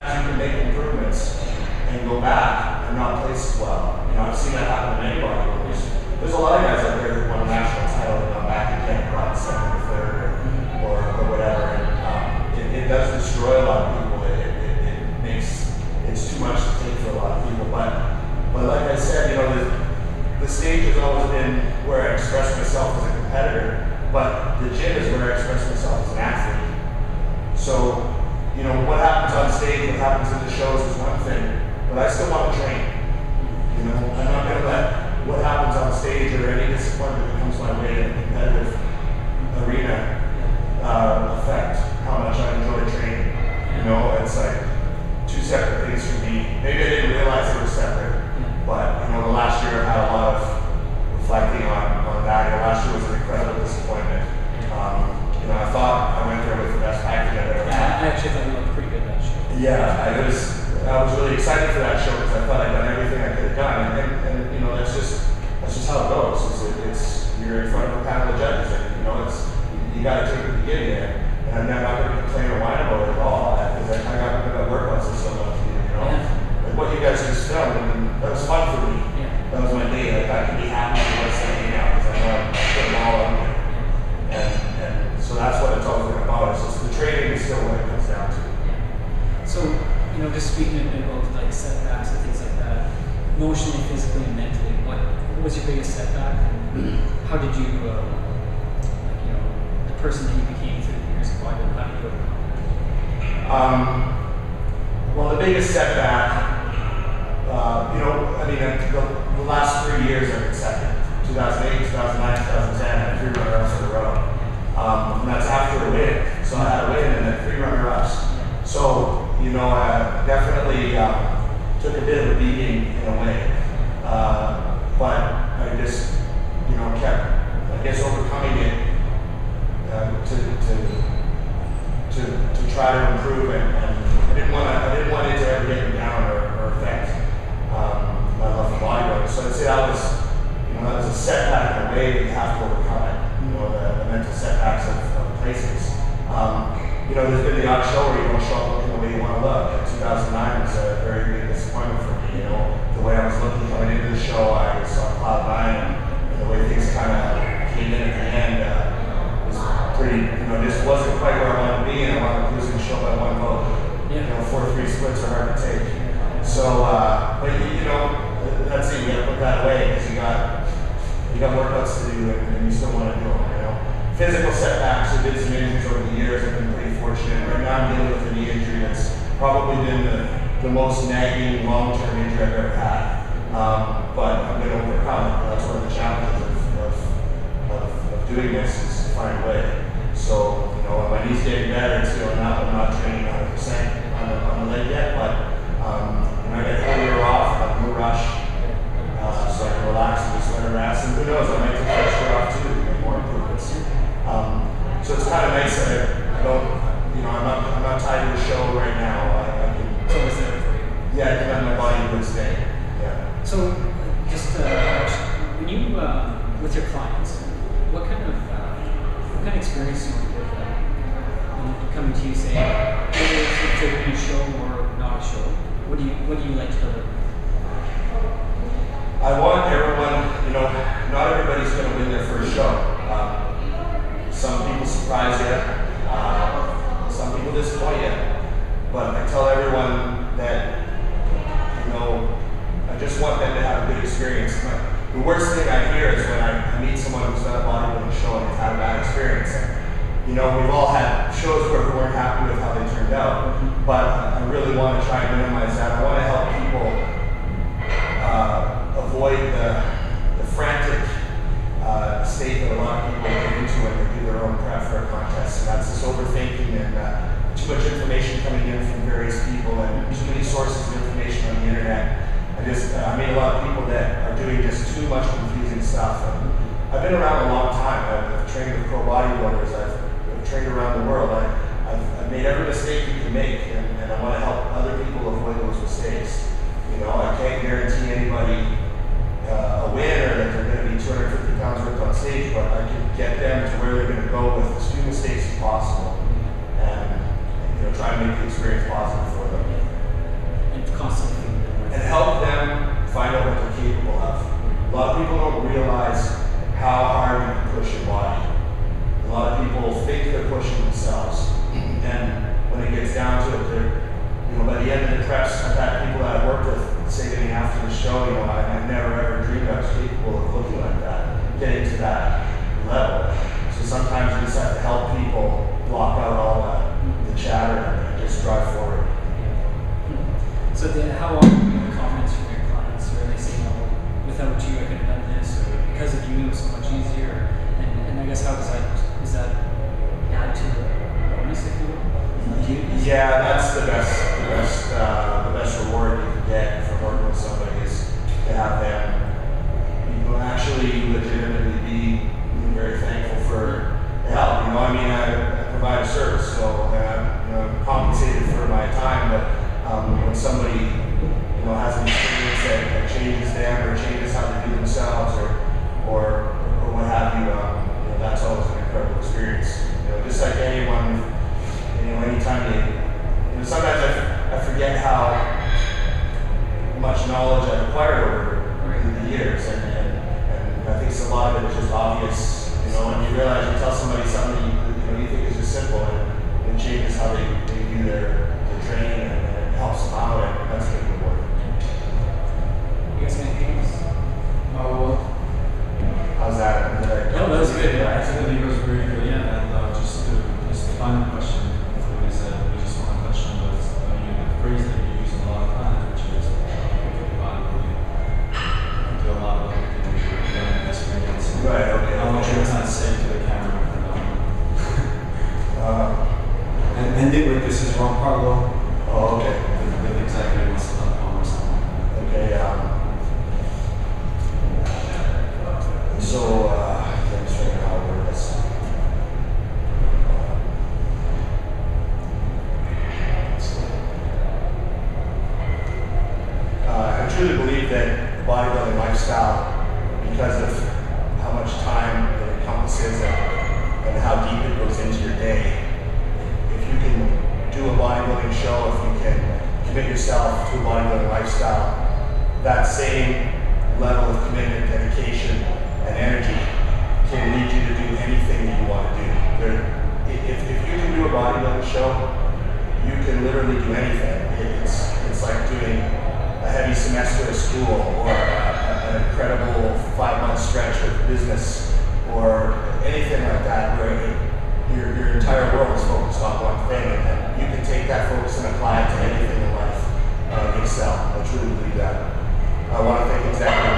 You can make improvements and go back and not place as well. I've seen that happen in many bodybuilders. There's a lot of guys out there who won a national title and gone back again, brought second or third or whatever. And it does destroy a lot of people. It makes it's too much to take for a lot of people. But like I said, the stage has always been where I express myself as a competitor, but the gym is where I express myself as an athlete. So, what happens on stage, what happens in the shows is one thing, but I still want to train. I'm not going to let what happens on stage or any disappointment that comes my way in a competitive arena affect how much I enjoy training. It's like two separate things for me. Maybe I didn't realize they were separate, but the last year I had a lot of reflecting on that. Last year was an incredible disappointment. I thought I went there with the best package I've ever had. I actually thought you looked pretty good that show. Yeah, I was really excited for that show because I thought I'd done everything I could have done, and that's just how it goes. It's you're in front of a panel of judges, and you got to take what you give you, and I'm not going to complain or whine about it at all because I got workouts and stuff up to do. Like what you guys just filmed, and that was fun for me. That was my day. Like I could be happy with what's happening now because I know I'm putting all on me. And so that's what it's always been about. It's just the training is still what it comes down to. So, just speaking about like setbacks and things like that, emotionally, physically, and mentally, what was your biggest setback? And how did you, the person that you became through the years of bodybuilding, how did you overcome it? Well, the biggest setback, the last 3 years I've been second. 2008, 2009, 2010, I had 3 runner-ups in a row. And that's after a win. So I had a win and then 3 runner-ups. So, I definitely took a bit of a beating in a way. But I just, kept, overcoming it to try to improve and I didn't want it to ever get me down or affect my love for bodybuilding. So I'd say that was a setback in a way that you have to overcome it. The mental setbacks of places. There's been the odd show where you don't show up looking the way you want to look. 2009 was a very big disappointment for me. The way I was looking coming into the show, I was on cloud 9, and the way things kind of came in at the end was pretty, just wasn't quite where I wanted to be, and I wanted to lose the show by 1 vote. 4-3 splits are hard to take. So, but that's it. You got to put that away because you got workouts to do, and you still want to do them. Physical setbacks. I've been some injuries over the years. I've been pretty fortunate. Right now, I'm dealing with a knee injury that's probably been the most nagging long-term injury I've ever had. But I'm going to overcome it. That's one of the challenges of doing this is to find a way. So, my knee's getting better. I'm not training 100% on the leg yet, but I get a whole year off. I have no rush, so I can relax and just let it rest. And who knows, I might take that year off too to make more improvements. So it's kind of nice that I'm not tied to the show right now. I can. So it's there for you. Yeah, I can let my body do its thing. Yeah. So, just when you with your clients, what kind of experience do you want with them coming to you saying whether it's a new show or not a show? What do you like to deliver? I want everyone. Not everybody's going to win their first show. Some people surprise you. Some people disappoint you. But I tell everyone that I just want them to have a good experience. The worst thing I hear is when I meet someone who's done a bodybuilding show and they've had a bad experience. And, we've all had shows where we weren't happy with how they turned out, but I really want to try and minimize that. I want to help people avoid the frantic state that a lot of people get into when they do their own prep for a contest. And that's this overthinking and too much information coming in from various people and too many sources of information on the internet. I meet a lot of people that are doing just too much confusing stuff. And I've been around a long time. I've trained with pro bodybuilders. I've trained around the world. I've made every mistake you can make, and I want to help other people avoid those mistakes. I can't guarantee anybody a win or that they're going to be 250 pounds worth on stage, but I can get them to where they're going to go with as few mistakes as possible, and try to make the experience positive for them. think they're pushing themselves. And when it gets down to it, by the end of the preps, I've had people that I've worked with say to me after the show, I never ever dreamed I was capable of looking like that, getting to that level. So sometimes you just have to help people block out all the chatter and just drive forward. So how often do you get comments from your clients where they say, without you I could have done this, or because of you it was so much easier? And I guess does that add to the bonus, if you will? Yeah, that's the best reward you can get from working with somebody is to have them actually legitimately be very thankful for the help. I provide a service, so I'm compensated for my time. But when somebody has an experience that changes them or changes how they do themselves or what have you, that's always an incredible experience. Just like anyone. Anytime sometimes I forget how much knowledge I've acquired over the years, and I think a lot of it is just obvious. When you realize you tell somebody something you think is just simple, and it changes how they do their training, and it helps them out, and that's really important. You guys got anything else? How's that? No, that was good. Yeah, I think it was very good. Yeah, and just the final question. We just want to touch on the phrase that you use a lot of times, which is bodybuilding. Do a lot of other things, learning experience. Right, okay. I want you to kind of say to the camera. And end it with this is Ron Carlo. Oh, okay. The executive wants to let or something. Okay, so, I'm just figuring out how to word this. I truly believe that the bodybuilding lifestyle, because of how much time it encompasses and how deep it goes into your day, if you can do a bodybuilding show, if you can commit yourself to a bodybuilding lifestyle, that same level of commitment, dedication, and energy can lead you to do anything that you want to do. If you can do a bodybuilding show, you can literally do anything. It's like doing a heavy semester of school, or an incredible 5-month stretch of business, or anything like that, where your entire world is focused on one thing, and you can take that focus and apply it to anything in life and excel. I truly believe that. I want to thank Executive